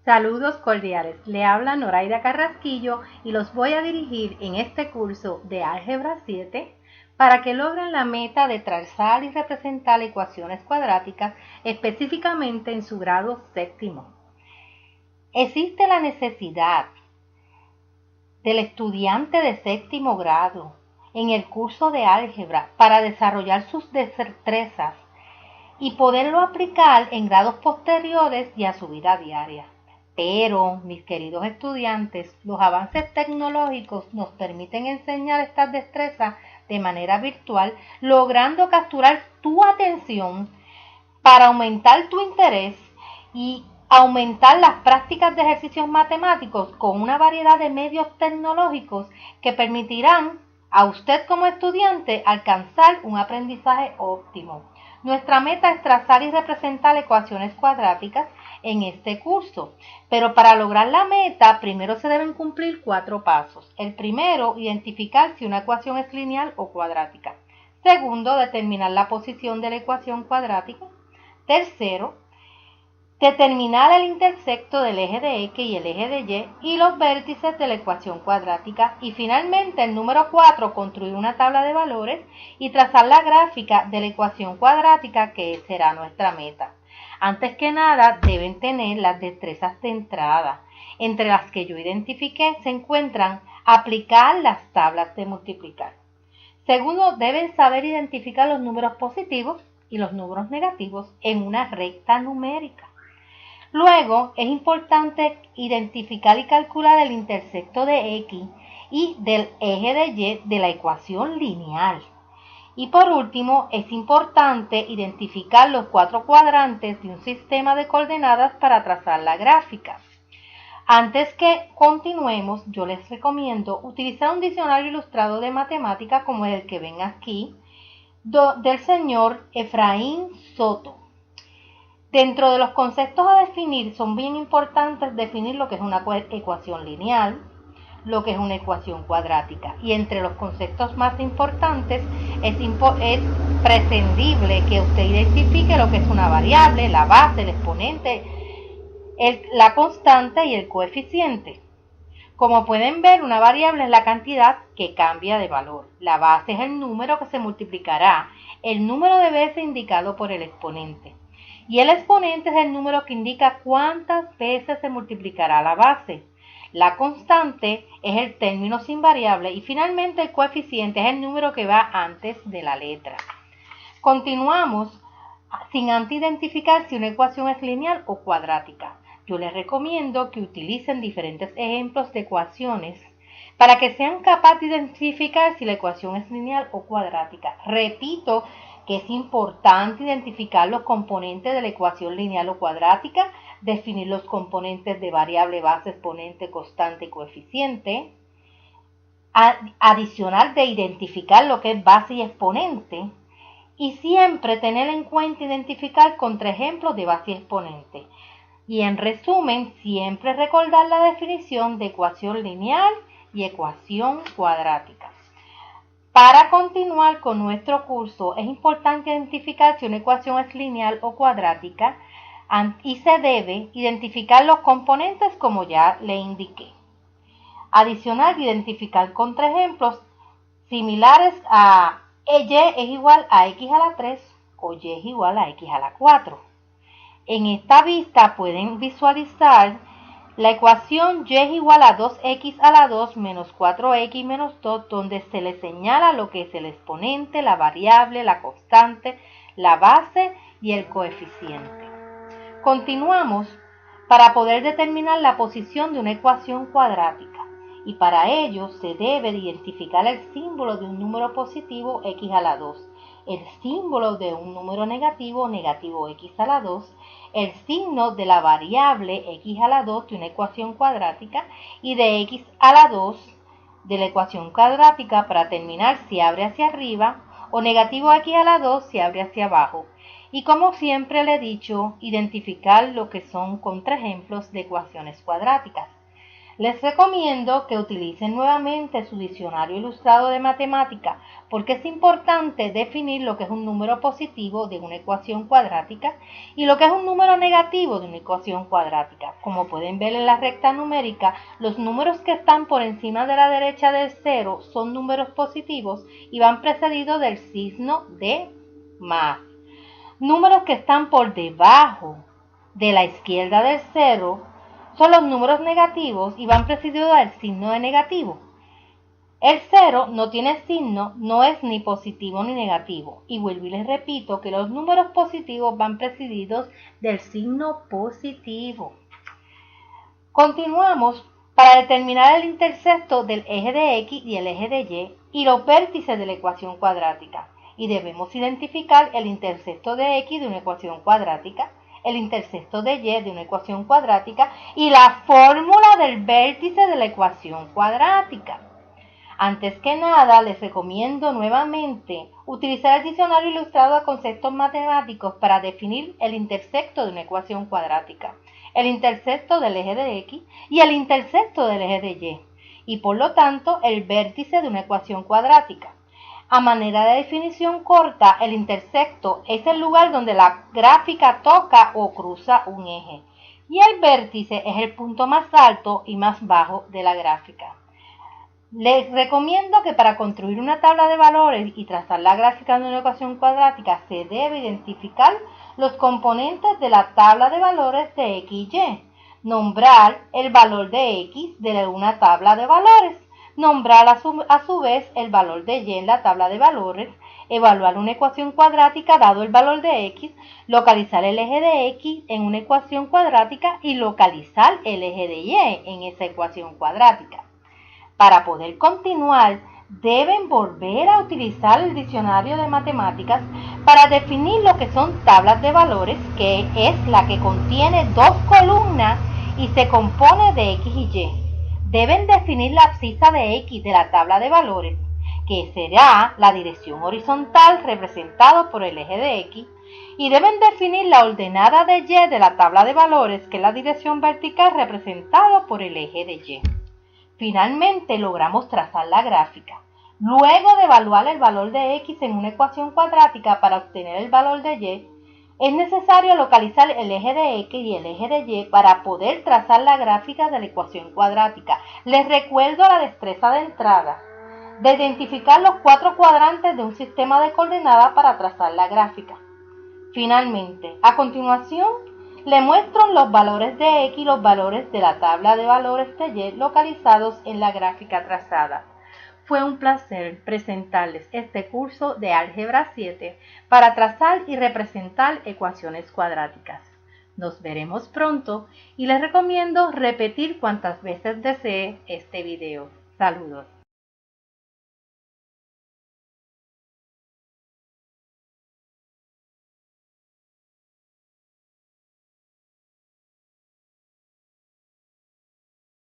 Saludos cordiales, le habla Noraida Carrasquillo y los voy a dirigir en este curso de Álgebra 7 para que logren la meta de trazar y representar ecuaciones cuadráticas específicamente en su grado séptimo. Existe la necesidad del estudiante de séptimo grado en el curso de álgebra para desarrollar sus destrezas y poderlo aplicar en grados posteriores y a su vida diaria. Pero, mis queridos estudiantes, los avances tecnológicos nos permiten enseñar estas destrezas de manera virtual, logrando capturar tu atención para aumentar tu interés y aumentar las prácticas de ejercicios matemáticos con una variedad de medios tecnológicos que permitirán a usted como estudiante alcanzar un aprendizaje óptimo. Nuestra meta es trazar y representar ecuaciones cuadráticas en este curso, pero para lograr la meta primero se deben cumplir 4 pasos. El primero, identificar si una ecuación es lineal o cuadrática. Segundo, determinar la posición de la ecuación cuadrática. Tercero, determinar el intersecto del eje de X y el eje de Y y los vértices de la ecuación cuadrática. Y finalmente, el número 4, construir una tabla de valores y trazar la gráfica de la ecuación cuadrática, que será nuestra meta. Antes que nada, deben tener las destrezas de entrada. Entre las que yo identifiqué se encuentran aplicar las tablas de multiplicar. Segundo, deben saber identificar los números positivos y los números negativos en una recta numérica. Luego, es importante identificar y calcular el intersecto de X y del eje de Y de la ecuación lineal. Y por último, es importante identificar los 4 cuadrantes de un sistema de coordenadas para trazar la gráfica. Antes que continuemos, yo les recomiendo utilizar un diccionario ilustrado de matemáticas como el que ven aquí, del señor Efraín Soto. Dentro de los conceptos a definir, son bien importantes definir lo que es una ecuación lineal, lo que es una ecuación cuadrática. Y entre los conceptos más importantes es prescindible que usted identifique lo que es una variable, la base, el exponente, la constante y el coeficiente. Como pueden ver, una variable es la cantidad que cambia de valor. La base es el número que se multiplicará el número de veces indicado por el exponente. Y el exponente es el número que indica cuántas veces se multiplicará la base. La constante es el término sin variable y finalmente el coeficiente es el número que va antes de la letra. Continuamos sin antes identificar si una ecuación es lineal o cuadrática. Yo les recomiendo que utilicen diferentes ejemplos de ecuaciones para que sean capaces de identificar si la ecuación es lineal o cuadrática. Repito que es importante identificar los componentes de la ecuación lineal o cuadrática, definir los componentes de variable, base, exponente, constante y coeficiente, adicional de identificar lo que es base y exponente, y siempre tener en cuenta identificar contraejemplos de base y exponente. Y en resumen, siempre recordar la definición de ecuación lineal y ecuación cuadrática. Para continuar con nuestro curso, es importante identificar si una ecuación es lineal o cuadrática y se debe identificar los componentes como ya le indiqué. Adicional, identificar contraejemplos similares a Y es igual a X a la 3 o Y es igual a X a la 4. En esta vista pueden visualizar la ecuación Y es igual a 2X a la 2 menos 4X menos 2, donde se le señala lo que es el exponente, la variable, la constante, la base y el coeficiente. Continuamos para poder determinar la posición de una ecuación cuadrática. Y para ello se debe identificar el símbolo de un número positivo X a la 2, el símbolo de un número negativo, negativo X a la 2, el signo de la variable X a la 2 de una ecuación cuadrática y de X a la 2 de la ecuación cuadrática para determinar si abre hacia arriba o negativo X a la 2 si abre hacia abajo. Y como siempre le he dicho, identificar lo que son contraejemplos de ecuaciones cuadráticas. Les recomiendo que utilicen nuevamente su diccionario ilustrado de matemática porque es importante definir lo que es un número positivo de una ecuación cuadrática y lo que es un número negativo de una ecuación cuadrática. Como pueden ver en la recta numérica, los números que están por encima de la derecha del cero son números positivos y van precedidos del signo de más. Números que están por debajo de la izquierda del cero son los números negativos y van precedidos del signo de negativo. El cero no tiene signo, no es ni positivo ni negativo. Y vuelvo y les repito que los números positivos van precedidos del signo positivo. Continuamos para determinar el intersecto del eje de X y el eje de Y los vértices de la ecuación cuadrática. Y debemos identificar el intersecto de X de una ecuación cuadrática, el intersecto de Y de una ecuación cuadrática y la fórmula del vértice de la ecuación cuadrática. Antes que nada, les recomiendo nuevamente utilizar el diccionario ilustrado a conceptos matemáticos para definir el intersecto de una ecuación cuadrática, el intersecto del eje de X y el intersecto del eje de Y por lo tanto, el vértice de una ecuación cuadrática. A manera de definición corta, el intersecto es el lugar donde la gráfica toca o cruza un eje, y el vértice es el punto más alto y más bajo de la gráfica. Les recomiendo que para construir una tabla de valores y trazar la gráfica de una ecuación cuadrática se debe identificar los componentes de la tabla de valores de X y Y, nombrar el valor de X de una tabla de valores, nombrar a su vez el valor de Y en la tabla de valores, evaluar una ecuación cuadrática dado el valor de X, localizar el eje de X en una ecuación cuadrática y localizar el eje de Y en esa ecuación cuadrática. Para poder continuar, deben volver a utilizar el diccionario de matemáticas para definir lo que son tablas de valores, que es la que contiene dos columnas y se compone de X y Y. Deben definir la abscisa de X de la tabla de valores, que será la dirección horizontal representada por el eje de X, y deben definir la ordenada de Y de la tabla de valores, que es la dirección vertical representada por el eje de Y. Finalmente logramos trazar la gráfica. Luego de evaluar el valor de X en una ecuación cuadrática para obtener el valor de Y, es necesario localizar el eje de X y el eje de Y para poder trazar la gráfica de la ecuación cuadrática. Les recuerdo la destreza de entrada de identificar los cuatro cuadrantes de un sistema de coordenadas para trazar la gráfica. Finalmente, a continuación, le muestro los valores de X y los valores de la tabla de valores de Y localizados en la gráfica trazada. Fue un placer presentarles este curso de Álgebra 7 para trazar y representar ecuaciones cuadráticas. Nos veremos pronto y les recomiendo repetir cuantas veces desee este video. Saludos.